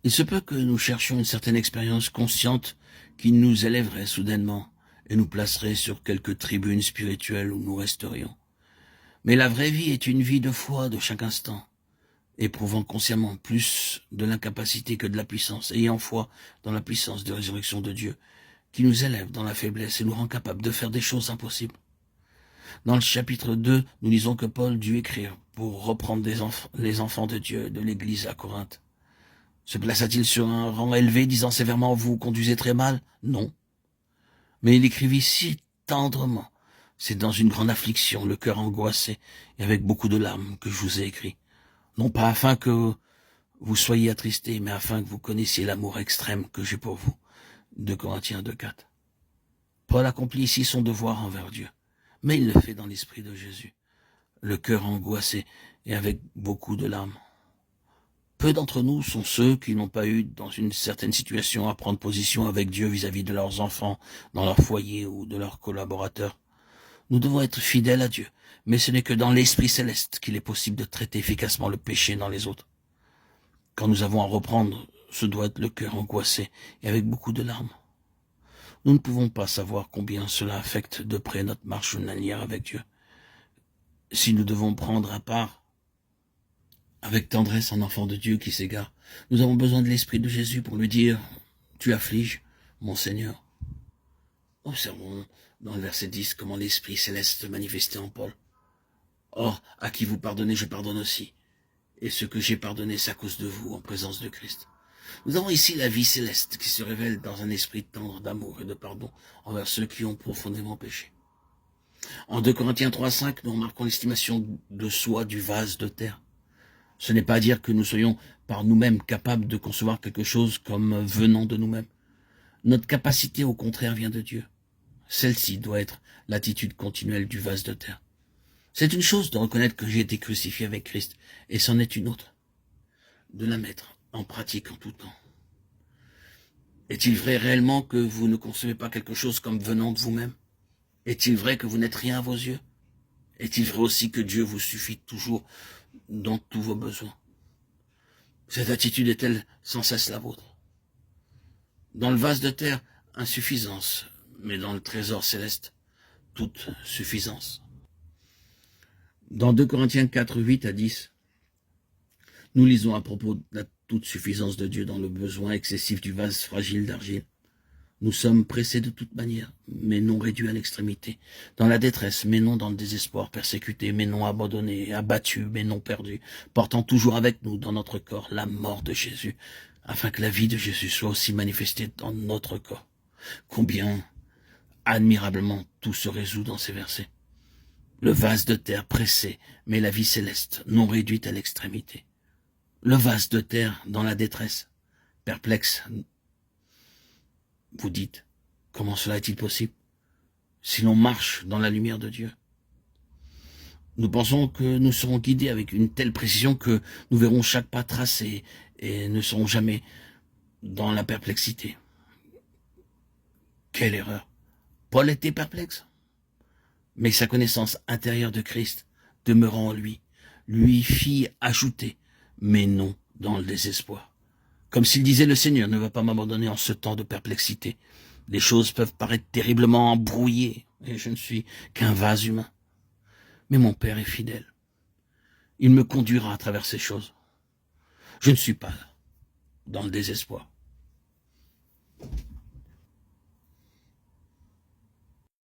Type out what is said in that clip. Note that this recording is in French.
Il se peut que nous cherchions une certaine expérience consciente qui nous élèverait soudainement et nous placerait sur quelque tribune spirituelle où nous resterions. Mais la vraie vie est une vie de foi de chaque instant, éprouvant consciemment plus de l'incapacité que de la puissance, ayant foi dans la puissance de résurrection de Dieu, qui nous élève dans la faiblesse et nous rend capables de faire des choses impossibles. Dans le chapitre 2, nous lisons que Paul dut écrire pour reprendre les enfants de Dieu de l'Église à Corinthe. Se plaça-t-il sur un rang élevé, disant sévèrement « Vous conduisez très mal » ? Non. Mais il écrivit si tendrement. C'est dans une grande affliction, le cœur angoissé, et avec beaucoup de larmes que je vous ai écrit. Non pas afin que vous soyez attristés, mais afin que vous connaissiez l'amour extrême que j'ai pour vous. 2 Corinthiens 2,4. Paul accomplit ici son devoir envers Dieu, mais il le fait dans l'esprit de Jésus, le cœur angoissé et avec beaucoup de larmes. Peu d'entre nous sont ceux qui n'ont pas eu, dans une certaine situation, à prendre position avec Dieu vis-à-vis de leurs enfants, dans leur foyer ou de leurs collaborateurs. Nous devons être fidèles à Dieu, mais ce n'est que dans l'Esprit céleste qu'il est possible de traiter efficacement le péché dans les autres. Quand nous avons à reprendre, ce doit être le cœur angoissé et avec beaucoup de larmes. Nous ne pouvons pas savoir combien cela affecte de près notre marche journalière avec Dieu. Si nous devons prendre à part avec tendresse un enfant de Dieu qui s'égare, nous avons besoin de l'Esprit de Jésus pour lui dire « Tu affliges, mon Seigneur ». Observons dans le verset 10 comment l'Esprit céleste se manifestait en Paul. « Or, à qui vous pardonnez, je pardonne aussi. Et ce que j'ai pardonné, c'est à cause de vous, en présence de Christ. » Nous avons ici la vie céleste qui se révèle dans un esprit tendre d'amour et de pardon envers ceux qui ont profondément péché. En 2 Corinthiens 3,5, nous remarquons l'estimation de soi du vase de terre. Ce n'est pas dire que nous soyons par nous-mêmes capables de concevoir quelque chose comme venant de nous-mêmes. Notre capacité, au contraire, vient de Dieu. Celle-ci doit être l'attitude continuelle du vase de terre. C'est une chose de reconnaître que j'ai été crucifié avec Christ, et c'en est une autre, de la mettre en pratique en tout temps. Est-il vrai réellement que vous ne concevez pas quelque chose comme venant de vous-même? Est-il vrai que vous n'êtes rien à vos yeux? Est-il vrai aussi que Dieu vous suffit toujours dans tous vos besoins? Cette attitude est-elle sans cesse la vôtre? Dans le vase de terre, insuffisance, mais dans le trésor céleste, toute suffisance. Dans 2 Corinthiens 4, 8 à 10, nous lisons à propos de la toute suffisance de Dieu dans le besoin excessif du vase fragile d'argile. Nous sommes pressés de toute manière, mais non réduits à l'extrémité, dans la détresse, mais non dans le désespoir, persécutés, mais non abandonnés, abattus, mais non perdus, portant toujours avec nous dans notre corps la mort de Jésus, afin que la vie de Jésus soit aussi manifestée dans notre corps. Combien admirablement tout se résout dans ces versets. Le vase de terre pressé, mais la vie céleste, non réduite à l'extrémité. Le vase de terre dans la détresse, perplexe. Vous dites, comment cela est-il possible si l'on marche dans la lumière de Dieu? Nous pensons que nous serons guidés avec une telle précision que nous verrons chaque pas tracé et ne serons jamais dans la perplexité. Quelle erreur! Paul était perplexe, mais sa connaissance intérieure de Christ, demeurant en lui, lui fit ajouter, mais non dans le désespoir. Comme s'il disait, le Seigneur ne va pas m'abandonner en ce temps de perplexité. Les choses peuvent paraître terriblement embrouillées, et je ne suis qu'un vase humain. Mais mon Père est fidèle. Il me conduira à travers ces choses. Je ne suis pas dans le désespoir.